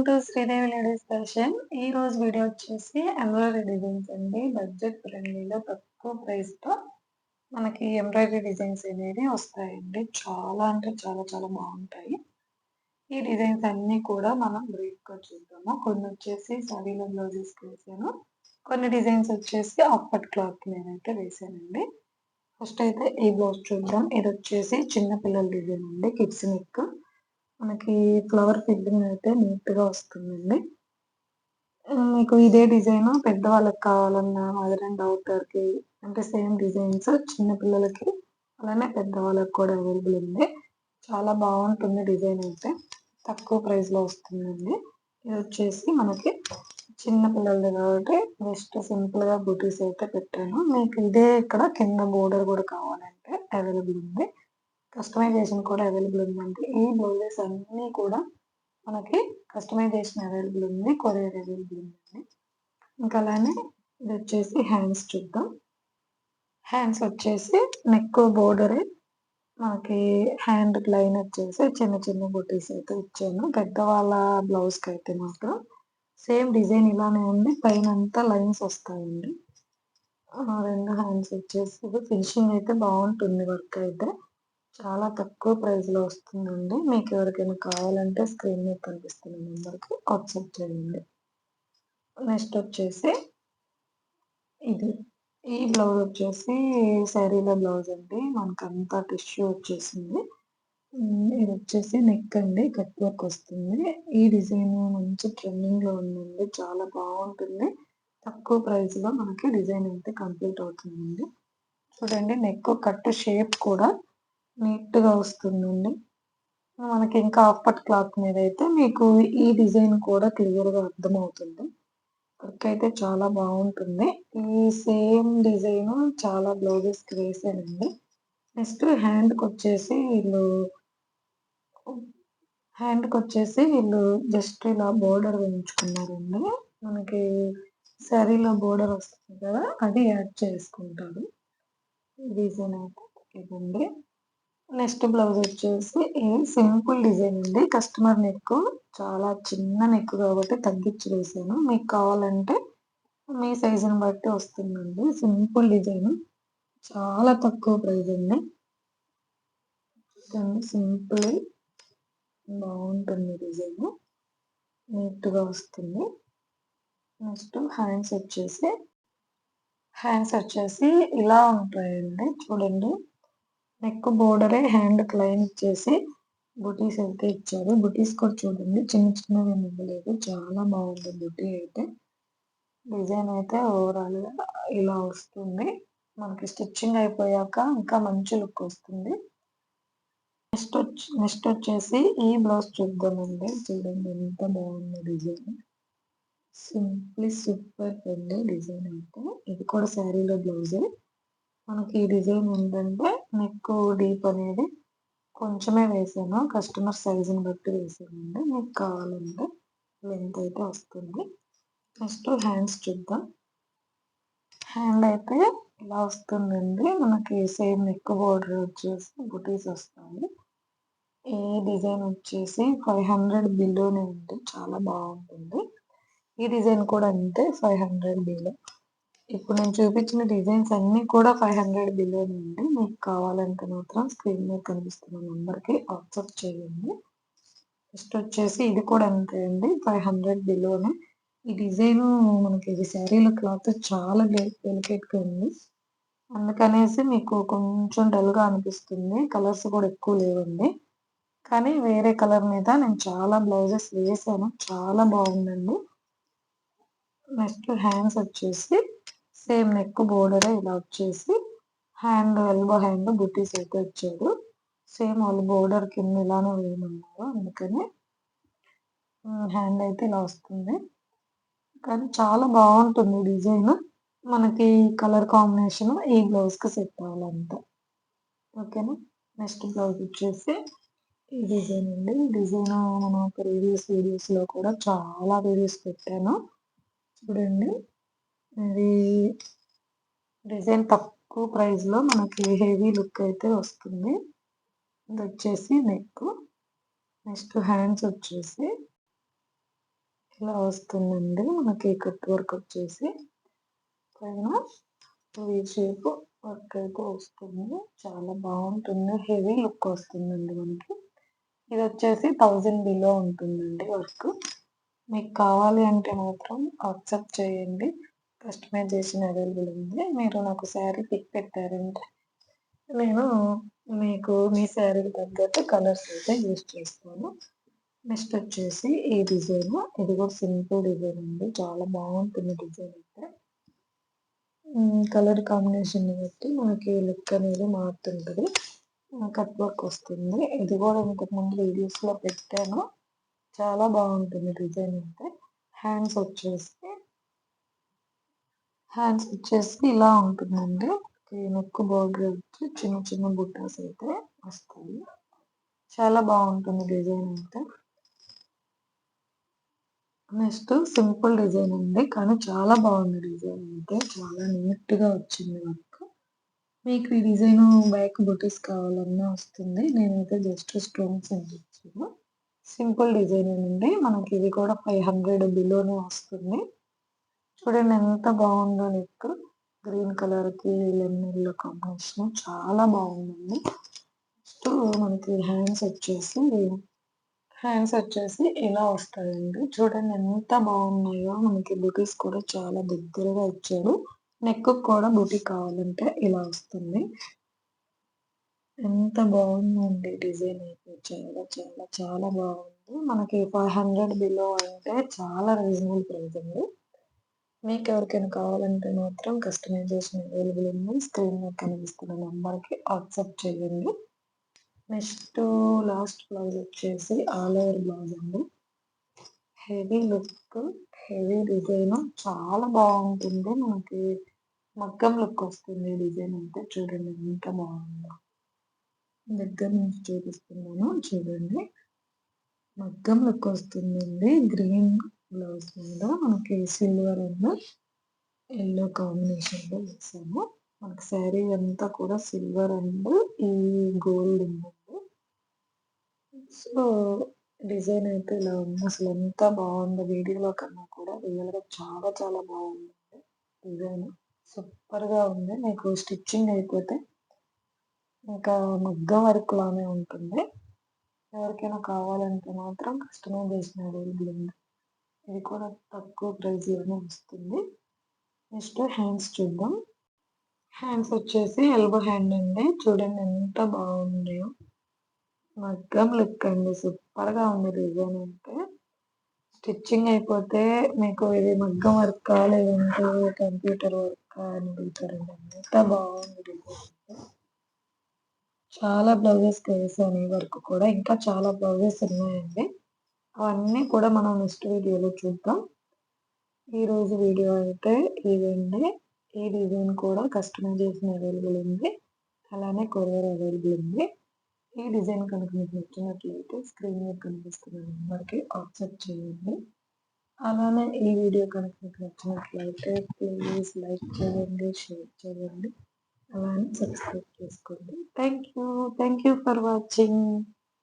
Sridevi ladies fashion. ఈ రోజు video వచ్చేసి ఎంబ్రాయిడరీ డిజైన్స్ అండి. బడ్జెట్ ఫ్రెండ్లీలో తక్కువ ప్రైస్‌తో మనకి ఎంబ్రాయిడరీ డిజైన్స్ అనేవి వస్తాయండి. చాలా అంటే చాలా చాలా బాగుంటాయి. ఈ డిజైన్స్ అన్నీ కూడా మనం బ్రీఫ్‌గా చూద్దాము. కొన్ని వచ్చేసి సారీలో బ్లౌజెస్‌కి వేసాను. కొన్ని డిజైన్స్ వచ్చేసి అప్పటి క్లాత్ మీదైతే వేసానండి. ఫస్ట్ అయితే ఈ బ్లౌజ్ చూద్దాం. ఇది వచ్చేసి చిన్న పిల్లల డిజైన్ అండి. Kids neck. మనకి ఫ్లవర్ ఫిల్లింగ్ అయితే నీట్‌గా వస్తుందండి. మీకు ఇదే డిజైన్ పెద్దవాళ్ళకి కావాలన్నా మదర్ అండ్ డాటర్‌కి అంటే సేమ్ డిజైన్స్ చిన్న పిల్లలకి అలానే పెద్దవాళ్ళకి కూడా అవైలబుల్ ఉంది. చాలా బాగుంటుంది డిజైన్ అయితే. తక్కువ ప్రైస్‌లో వస్తుందండి. ఇది వచ్చేసి మనకి చిన్న పిల్లలది కాబట్టి జస్ట్ సింపుల్‌గా బుటీస్ అయితే పెట్టాను. మీకు ఇదే ఇక్కడ కింద బోర్డర్ కూడా కావాలంటే అవైలబుల్ ఉంది. కస్టమైజేషన్ కూడా అవైలబుల్ ఉందండి. ఈ బ్లౌజెస్ అన్నీ కూడా మనకి కస్టమైజేషన్ అవైలబుల్ ఉంది. కొరియర్ అవైలబుల్ ఉందండి. ఇంకా అలానే ఇదొచ్చేసి హ్యాండ్స్ చూద్దాం. హ్యాండ్స్ వచ్చేసి నెక్ బోర్డరే మనకి హ్యాండ్‌కి లైన్ వచ్చేసి చిన్న చిన్న బుటీస్ అయితే ఇచ్చాను. పెద్దవాళ్ళ బ్లౌజ్‌కైతే మాత్రం సేమ్ డిజైన్ ఇలానే ఉంది. పైనంతా లైన్స్ వస్తాయండి. 2 హ్యాండ్స్ వచ్చేసి ఫినిషింగ్ అయితే బాగుంటుంది వర్క్ అయితే. చాలా తక్కువ ప్రైస్‌లో వస్తుందండి. మీకు ఎవరికైనా కావాలంటే స్క్రీన్ మీద కనిపిస్తున్న నంబర్‌కి వాట్సాప్ చేయండి. నెక్స్ట్ వచ్చేసి ఇది. ఈ బ్లౌజ్ వచ్చేసి శారీలో బ్లౌజ్ అండి. మనకంతా టిష్యూ వచ్చేసింది. ఇది వచ్చేసి నెక్ అండి. కట్ వర్క్ వస్తుంది. ఈ డిజైన్ మంచి ట్రెండింగ్‌లో ఉందండి. చాలా బాగుంటుంది. తక్కువ ప్రైస్‌లో మనకి డిజైన్ అయితే కంప్లీట్ అవుతుందండి. చూడండి నెక్ కట్ షేప్ కూడా నీట్‌గా వస్తుందండి. మనకి ఇంకా హాఫ్ క్లాత్ మీద అయితే మీకు ఈ డిజైన్ కూడా క్లియర్‌గా అర్థమవుతుంది. వర్క్ అయితే చాలా బాగుంటుంది. ఈ సేమ్ డిజైన్ చాలా బ్లౌజెస్‌కి వేసానండి. నెక్స్ట్ హ్యాండ్‌కొచ్చేసి వీళ్ళు జస్ట్ ఇలా బోర్డర్ వేయించుకున్నారండి. మనకి శారీలో బోర్డర్ వస్తుంది కదా! అది యాడ్ చేసుకుంటారు. డిజైన్ అయితే ఇదండి. నెక్స్ట్ బ్లౌజ్ వచ్చేసి ఇది సింపుల్ డిజైన్ అండి. కస్టమర్ నెక్ చాలా చిన్న నెక్ కాబట్టి తగ్గించి వేసాను. మీకు కావాలంటే మీ సైజుని బట్టి వస్తుందండి. సింపుల్ డిజైన్ చాలా తక్కువ ప్రైస్ అండి. సింపుల్ బాగుంటుంది డిజైన్. నీట్‌గా వస్తుంది. నెక్స్ట్ హ్యాండ్స్ వచ్చేసి ఇలా ఉంటాయండి. చూడండి. నెక్ బోర్డరే హ్యాండ్‌కి లైన్ ఇచ్చేసి బుటీస్ అయితే ఇచ్చారు. బుటీస్ కూడా చూడండి చిన్న చిన్నవి ఏమి ఇవ్వలేదు. చాలా బాగుంది బుటీ అయితే. డిజైన్ అయితే ఓవరాల్‌గా ఇలా వస్తుంది. మనకి స్టిచ్చింగ్ అయిపోయాక ఇంకా మంచి లుక్ వస్తుంది. నెక్స్ట్ వచ్చేసి ఈ బ్లౌజ్ చూద్దామండి. చూడండి ఎంత బాగుందో డిజైన్. సింప్లీ సూపర్ అండి డిజైన్ అయితే. ఇది కూడా శారీలో బ్లౌజే. మనకి ఈ డిజైన్ ఏంటంటే నెక్ డీప్ అనేది కొంచెమే వేసాను. కస్టమర్ సైజుని బట్టి వేసానండి. మీకు కావాలంటే లెంత్ అయితే వస్తుంది. నెక్స్ట్ హ్యాండ్స్ చూద్దాం. హ్యాండ్ అయితే ఇలా వస్తుందండి. మనకి సేమ్ నెక్ బోర్డర్ వచ్చేసి బుటీస్ వస్తాయి. ఈ డిజైన్ వచ్చేసి 500 బిలోనే ఉంది. చాలా బాగుంటుంది. ఈ డిజైన్ కూడా అంతే 500 బిలో. ఇప్పుడు నేను చూపించిన డిజైన్స్ అన్నీ కూడా 500 బిలోనే అండి. మీకు కావాలంటే మాత్రం స్క్రీన్ మీద కనిపిస్తున్న నంబర్‌కి వాట్సాప్ చేయండి. నెక్స్ట్ వచ్చేసి ఇది కూడా అంతే అండి. 500 బిలోనే. ఈ డిజైను మనకి ఇది శారీలో క్లాత్ చాలా డెలికేట్‌గా ఉంది. అందుకనేసి మీకు కొంచెం డల్‌గా అనిపిస్తుంది. కలర్స్ కూడా ఎక్కువ లేవండి. కానీ వేరే కలర్ మీద నేను చాలా బ్లౌజెస్ వేసాను. చాలా బాగుందండి. నెక్స్ట్ హ్యాండ్స్ వచ్చేసి సేమ్ నెక్ బోర్డరే ఇలా వచ్చేసి ఎల్బో హ్యాండ్ బుటీస్ అయితే ఇచ్చారు. సేమ్ వాళ్ళు బోర్డర్ కింద ఇలానే వేయమన్నారు. అందుకని హ్యాండ్ అయితే ఇలా వస్తుంది. కానీ చాలా బాగుంటుంది డిజైన్. మనకి కలర్ కాంబినేషన్ ఈ బ్లౌజ్‌కి సెట్ అవ్వాలంతే. ఓకేనా? నెక్స్ట్ బ్లౌజ్ వచ్చేసి ఈ డిజైన్ అండి. ఈ డిజైన్ మనం ప్రీవియస్ వీడియోస్‌లో కూడా చాలా వీడియోస్ పెట్టాను. చూడండి. ఇది డిజైన్ తక్కువ ప్రైస్‌లో మనకి హెవీ లుక్ అయితే వస్తుంది. ఇదొచ్చేసి నెక్. నెక్స్ట్ హ్యాండ్స్ వచ్చేసి ఇలా వస్తుందండి మనకి కట్ వర్క్ వచ్చేసి పైన వీ షేప్ వర్క్ అయితే వస్తుంది. చాలా బాగుంటుంది. హెవీ లుక్ వస్తుందండి మనకి. ఇది వచ్చేసి 1000 బిలో ఉంటుందండి వర్క్. మీకు కావాలి అంటే మాత్రం వాట్సాప్ చేయండి. కస్టమైజేషన్ అవైలబుల్ ఉంది. మీరు నాకు శారీ పిక్ పెట్టారంటే నేను మీకు మీ శారీకి తగ్గట్టు కలర్స్ అయితే యూస్ చేస్తాను. నెక్స్ట్ వచ్చేసి ఈ డిజైన్. ఇది కూడా సింపుల్ డిజైన్ అండి. చాలా బాగుంటుంది డిజైన్ అయితే. కలర్ కాంబినేషన్ బట్టి మనకి లుక్ అనేది మారుతుంటది. కట్ వర్క్ వస్తుంది. ఇది కూడా ఇంతకుముందు వీడియోస్‌లో పెట్టాను. చాలా బాగుంటుంది డిజైన్ అయితే. హ్యాండ్స్ వచ్చేసి ఇలా ఉంటుందండి. ఈ నెక్ బోర్డర్ వచ్చి చిన్న చిన్న బుట్టాస్ అయితే వస్తాయి. చాలా బాగుంటుంది డిజైన్ అయితే. నెక్స్ట్ సింపుల్ డిజైన్ అండి. కానీ చాలా బాగుంది డిజైన్ అయితే. చాలా నీట్‌గా వచ్చింది వర్క్. మీకు ఈ డిజైన్ బ్యాక్ బుటీస్ కావాలన్నా వస్తుంది. నేనైతే జస్ట్ స్టోన్స్ అంటించాను. సింపుల్ డిజైన్ అండి. మనకి ఇది కూడా 500 బిలోనే వస్తుంది. చూడండి ఎంత బాగుందో నెక్. గ్రీన్ కలర్‌కి లెమన్ యెల్లో కాంబినేషన్ చాలా బాగుందండి. నెక్స్ట్ మనకి హ్యాండ్స్ వచ్చేసి ఇలా వస్తాయండి. చూడండి ఎంత బాగున్నాయో. మనకి బుటీస్ కూడా చాలా దగ్గరగా ఇచ్చాడు. నెక్ కూడా బుటీ కావాలంటే ఇలా వస్తుంది. ఎంత బాగుందండి డిజైన్ అయితే. చాలా చాలా చాలా బాగుంది. మనకి 500 బిలో అంటే చాలా రీజనబుల్ ప్రైస్ అండి. మీకు ఎవరికైనా కావాలంటే మాత్రం కస్టమైజేషన్ అవైలబుల్ ఉంది. స్క్రీన్ మీద కనిపిస్తున్న నంబర్‌కి వాట్సాప్ చేయండి. నెక్స్ట్ లాస్ట్ బ్లౌజ్ వచ్చేసి ఆల్ ఓవర్ బ్లౌజ్ అండి. హెవీ లుక్, హెవీ డిజైన్ చాలా బాగుంటుంది. మనకి మగ్గం లుక్ వస్తుంది డిజైన్ అయితే. చూడండి ఎంత బాగుందో. దగ్గర నుంచి చూపిస్తున్నాను చూడండి. మగ్గం లుక్ వస్తుందండి. గ్రీన్ బ్లౌజ్ మీద మనకి సిల్వర్ అండ్ యెల్లో కాంబినేషన్‌లో వేసాము. మనకి శారీ అంతా కూడా సిల్వర్ అండ్ ఈ గోల్డ్ ఉందండి. సో, డిజైన్ అయితే ఇలా ఉంది. అసలు ఎంత బాగుందో వీడియోలో కన్నా కూడా రియల్‌గా చాలా చాలా బాగుందండి డిజైన్. సూపర్‌గా ఉంది. మీకు స్టిచ్చింగ్ అయిపోతే ఇంకా మగ్గం వర్క్ లానే ఉంటుంది. ఎవరికైనా కావాలంటే మాత్రం కస్టమైజేషన్ అవైలబుల్ ఉంది. ఇది కూడా తక్కువ ప్రైస్‌లోనే వస్తుంది. నెక్స్ట్ హ్యాండ్స్ చూద్దాం. హ్యాండ్స్ వచ్చేసి ఎల్బో హ్యాండ్ అండి. చూడండి ఎంత బాగున్నాయో. మగ్గం లుక్ అండి. సూపర్‌గా ఉంది డిజైన్ అయితే. స్టిచ్చింగ్ అయిపోతే మీకు ఇది మగ్గం వర్కా లేదంటే కంప్యూటర్ వర్కా అని అడుగుతారండి. ఎంత బాగుంది డిజైన్ అయితే. చాలా బ్లౌజెస్‌కి వేసాను ఈ వర్క్ కూడా. ఇంకా చాలా బ్లౌజెస్ ఉన్నాయండి. అవన్నీ కూడా మనం నెక్స్ట్ వీడియోలో చూద్దాం. ఈరోజు వీడియో అయితే ఇదండి. ఈ డిజైన్ కూడా కస్టమైజేషన్ అవైలబుల్ ఉంది. అలానే కొరియర్ అవైలబుల్ ఉంది. ఈ డిజైన్ కనుక మీకు నచ్చినట్లయితే స్క్రీన్ మీద కనిపిస్తున్న నెంబర్‌కి వాట్సాప్ చేయండి. అలానే ఈ వీడియో కనుక మీకు నచ్చినట్లయితే ప్లీజ్ లైక్ చేయండి, షేర్ చేయండి. అలానే సబ్స్క్రైబ్ చేసుకోండి. Thank you. Thank you for watching.